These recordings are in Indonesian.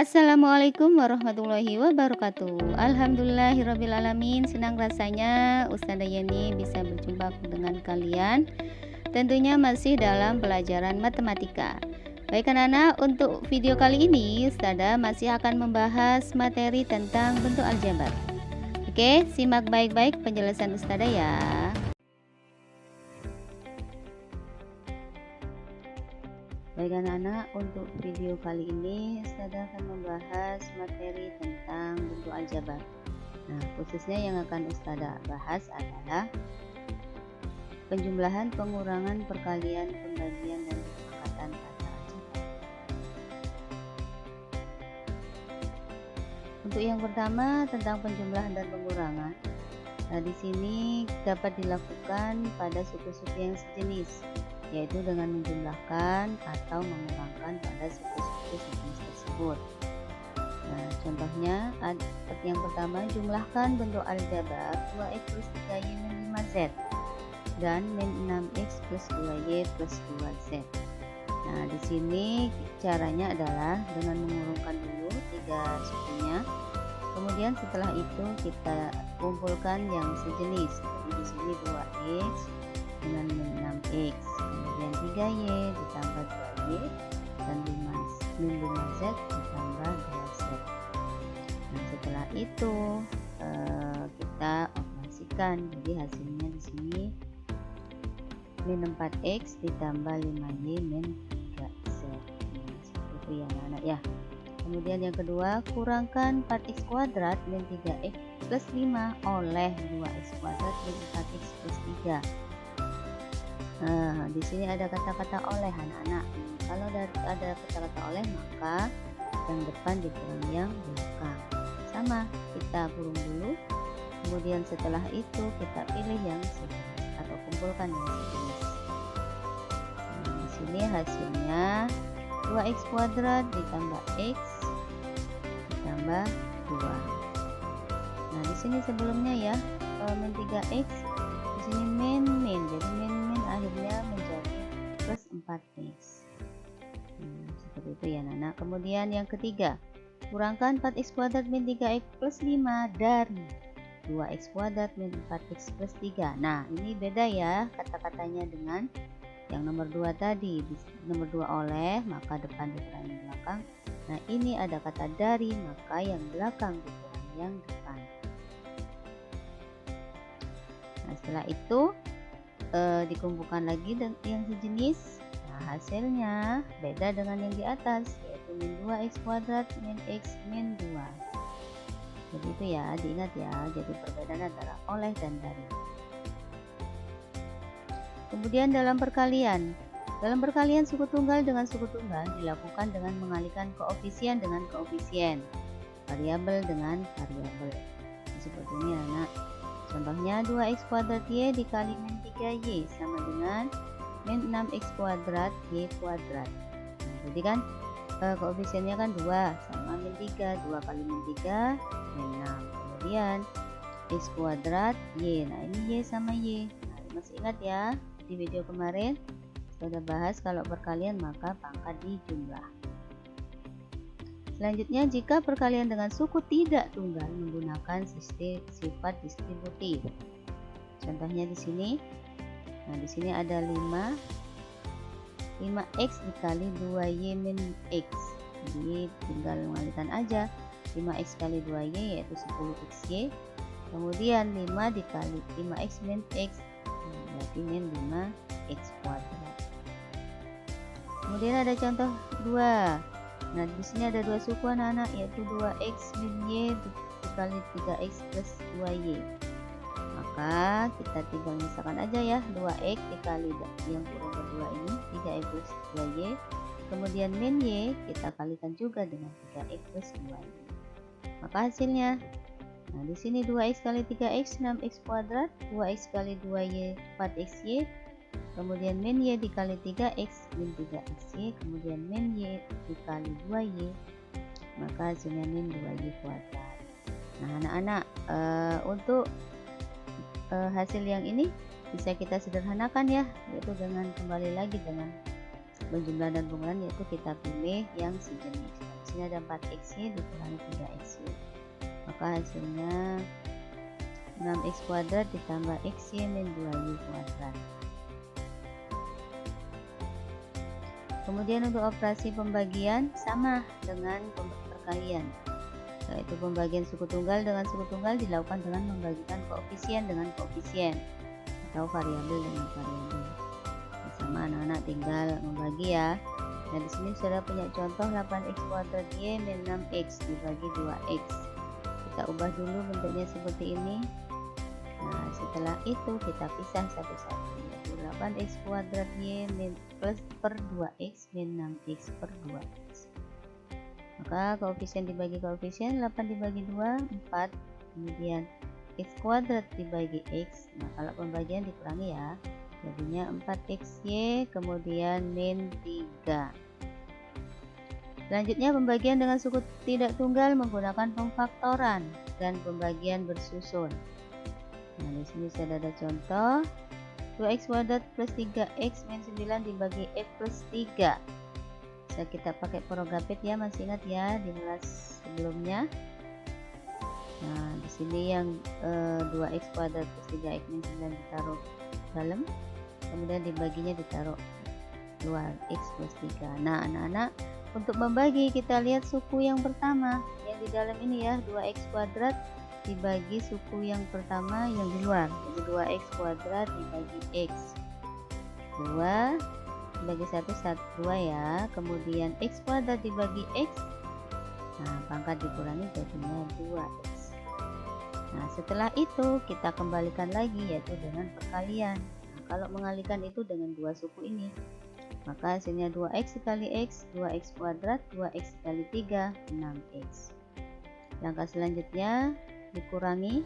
Assalamualaikum warahmatullahi wabarakatuh. Alhamdulillahirrabbilalamin. Senang rasanya Ustazah Yeni bisa berjumpa dengan kalian. Tentunya masih dalam pelajaran matematika. Baik anak-anak, untuk video kali ini Ustazah masih akan membahas materi tentang bentuk aljabar. Oke, simak baik-baik penjelasan Ustazah ya. Baik anak-anak, untuk video kali ini Ustazah akan membahas materi tentang bentuk aljabar. Nah, khususnya yang akan Ustazah bahas adalah penjumlahan, pengurangan, perkalian, pembagian, dan pemangkatan pada aljabar. Untuk yang pertama tentang penjumlahan dan pengurangan. Nah, di sini dapat dilakukan pada suku-suku yang sejenis, yaitu dengan menjumlahkan atau mengurangkan pada suku-suku sejenis tersebut. Nah, contohnya yang pertama, jumlahkan bentuk aljabar 2x plus 3y min 5z dan min 6x plus 2y plus 2z. Nah, di sini caranya adalah dengan mengurungkan dulu tiga sukunya. Kemudian setelah itu kita kumpulkan yang sejenis. Jadi di sini 2x dengan min 6x, kemudian 3y ditambah 2y dan min 5z ditambah 2z. Nah, setelah itu kita operasikan. Jadi hasilnya di sini min 4x ditambah 5y min 3z. Nah, seperti itu ya anak-anak ya. Kemudian yang kedua, kurangkan 4x kuadrat min 3x plus 5 oleh 2x kuadrat min 4x plus 3. Nah, di sini ada kata-kata oleh anak-anak. Kalau ada kata-kata oleh, maka yang depan dikurang yang belakang. Sama, kita kurung dulu. Kemudian setelah itu kita pilih yang sejenis atau kumpulkan yang sejenis. Nah, di sini hasilnya 2x kuadrat ditambah x ditambah 2. Nah, di sini sebelumnya ya min 3x, di sini min, jadi min akhirnya menjadi plus 4x. Seperti itu ya anak. Kemudian yang ketiga, kurangkan 4x kuadrat min 3x plus 5 dari 2x kuadrat min 4x plus 3. Nah, ini beda ya kata-katanya dengan yang nomor 2 tadi. Di nomor 2 oleh, maka depan dikurang yang belakang. Nah, ini ada kata dari, maka yang belakang dikurang yang depan. Nah, setelah itu dikumpulkan lagi dengan yang sejenis. Nah, hasilnya beda dengan yang di atas, yaitu min 2x kuadrat min x min 2. Jadi itu ya, diingat ya. Jadi perbedaan antara oleh dan dari. Kemudian dalam perkalian suku tunggal dengan suku tunggal dilakukan dengan mengalihkan koefisien dengan koefisien, variabel dengan variabel. Seperti ini anak. Contohnya 2x kuadrat y dikali min 3y sama dengan min 6x kuadrat y kuadrat. Nah, jadi kan koefisiennya kan 2 sama min 3, 2 kali min 3 min 6. Kemudian x kuadrat y, nah ini y sama y. Nah, masih ingat ya, di video kemarin sudah bahas kalau perkalian maka pangkat dijumlah. Selanjutnya, jika perkalian dengan suku tidak tunggal menggunakan sifat distributif. Contohnya di sini. Nah, di sini ada 5x dikali 2y min x. Jadi tinggal mengalihkan aja. 5x kali 2y yaitu 10xy. Kemudian 5 dikali 5x min x, berarti min 5x kuadrat. Kemudian ada contoh 2. Nah, di sini ada dua suku anak-anak, yaitu 2x min y dikali 3x plus 2y. Maka kita tinggal misalkan aja ya, 2x dikali yang kurung kedua ini 3x plus 2y. Kemudian min y kita kalikan juga dengan 3x plus 2y. Maka hasilnya, nah di sini 2x kali 3x 6x kuadrat, 2x kali 2y 4xy. Kemudian min y dikali 3x min 3xy, kemudian min y dikali 2y, maka hasilnya min 2y kuadrat. Nah anak-anak, untuk hasil yang ini bisa kita sederhanakan ya, yaitu dengan kembali lagi dengan penjumlahan dan pengurangan, yaitu kita pilih yang sejenis. sini ada 4xy dikurangi 3xy. Maka hasilnya 6x kuadrat ditambah xy min 2y kuadrat. Kemudian untuk operasi pembagian sama dengan perkalian, yaitu pembagian suku tunggal dengan suku tunggal dilakukan dengan membagikan koefisien dengan koefisien atau variabel dengan variabel. Sama anak-anak tinggal membagi ya. Nah di sini sudah punya contoh 8x kuadrat y min 6x dibagi 2x. Kita ubah dulu bentuknya seperti ini. Nah setelah itu kita pisah satu-satu, yaitu 8x kuadrat y min plus per 2x min 6x per 2x. Maka koefisien dibagi koefisien, 8 dibagi 2 4, kemudian x kuadrat dibagi x. Nah kalau pembagian dikurangi ya, jadinya 4xy kemudian min 3. Selanjutnya pembagian dengan suku tidak tunggal menggunakan pemfaktoran dan pembagian bersusun. Nah di sini sudah ada contoh 2x kuadrat plus 3x min 9 dibagi x plus 3. Bisa kita pakai progapit ya, masih ingat ya di kelas sebelumnya. Nah di sini yang 2x kuadrat plus 3x min 9 ditaruh dalam, kemudian dibaginya ditaruh luar x plus 3. Nah anak-anak, untuk membagi kita lihat suku yang pertama yang di dalam ini ya, 2x kuadrat dibagi suku yang pertama yang di luar, jadi 2x kuadrat dibagi x, 2 dibagi 1 2 ya, kemudian x kuadrat dibagi x, nah pangkat dikurangi jadinya 2x. Nah setelah itu kita kembalikan lagi, yaitu dengan perkalian. Nah, kalau mengalihkan itu dengan dua suku ini, maka hasilnya 2x dikali x, 2x kuadrat, 2x dikali 3, 6x. Langkah selanjutnya dikurangi.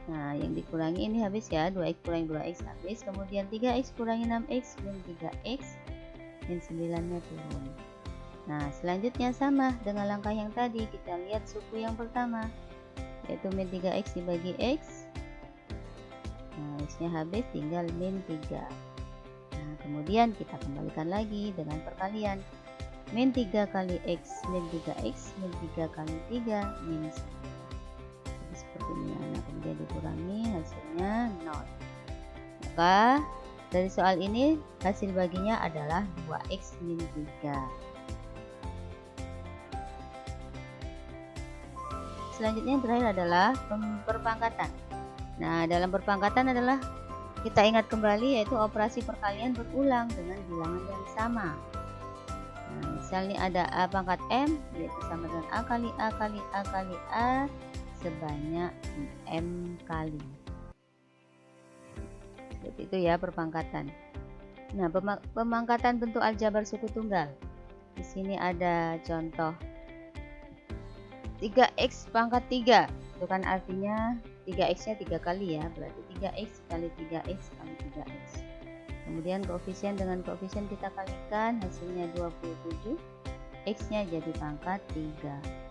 Nah yang dikurangi ini habis ya, 2x kurangi 2x habis, kemudian 3x kurangi 6x min 3x min 9 nya turun. Nah selanjutnya sama dengan langkah yang tadi, kita lihat suku yang pertama, yaitu min 3x dibagi x. Nah x nya habis, tinggal min 3. Nah kemudian kita kembalikan lagi dengan perkalian, min 3 kali x min 3x min 3 kali 3 min 9. Seperti ini anak, kemudian dikurangi, hasilnya 0. Maka dari soal ini hasil baginya adalah 2x min 3. Selanjutnya yang terakhir adalah perpangkatan. Nah dalam perpangkatan adalah kita ingat kembali, yaitu operasi perkalian berulang dengan bilangan yang sama. Nah misalnya ada a pangkat m, yaitu sama dengan a kali a kali a kali a sebanyak m kali. Seperti itu ya perpangkatan. Nah pemangkatan bentuk aljabar suku tunggal. Di sini ada contoh 3x pangkat 3. Itu kan artinya 3x nya 3 kali ya, berarti 3x kali 3x kali 3x. Kemudian koefisien dengan koefisien kita kalikan, hasilnya 27. X nya jadi pangkat 3.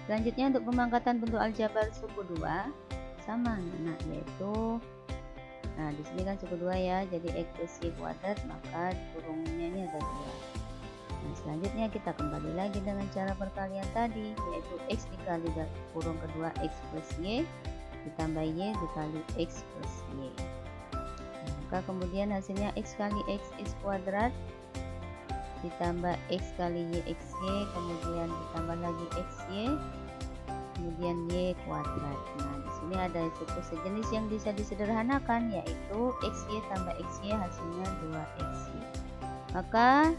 Selanjutnya untuk pemangkatan bentuk aljabar suku 2 sama anak, yaitu nah di sini kan suku 2 ya, jadi x plus y kuadrat, maka kurungnya ini ada 2. Nah selanjutnya kita kembali lagi dengan cara perkalian tadi, yaitu x dikali kurung kedua x plus y ditambah y dikali x plus y. Nah, maka kemudian hasilnya x kali x kuadrat ditambah x kali y xy, kemudian ditambah lagi xy, kemudian y kuadrat. Nah di sini ada suku sejenis yang bisa disederhanakan, yaitu xy tambah xy hasilnya 2xy. Maka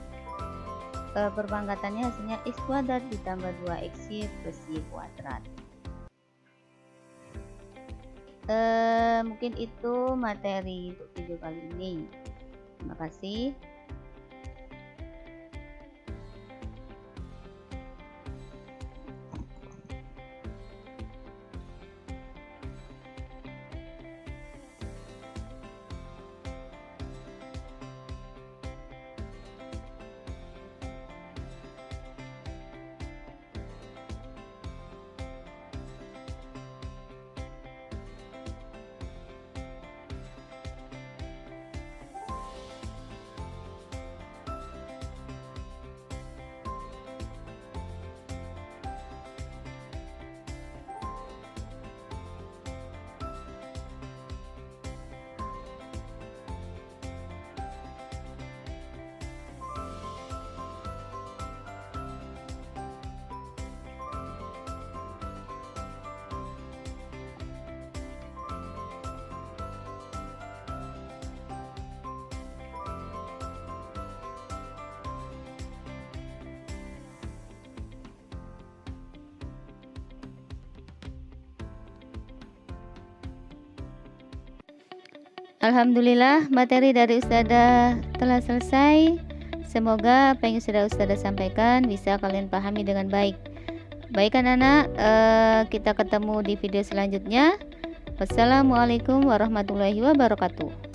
perpangkatannya hasilnya x kuadrat ditambah 2xy plus y kuadrat. Mungkin itu materi untuk video kali ini. Terima kasih. Alhamdulillah, materi dari Ustazah telah selesai. Semoga apa yang Ustazah sampaikan bisa kalian pahami dengan baik. Baik anak-anak, kita ketemu di video selanjutnya. Wassalamualaikum warahmatullahi wabarakatuh.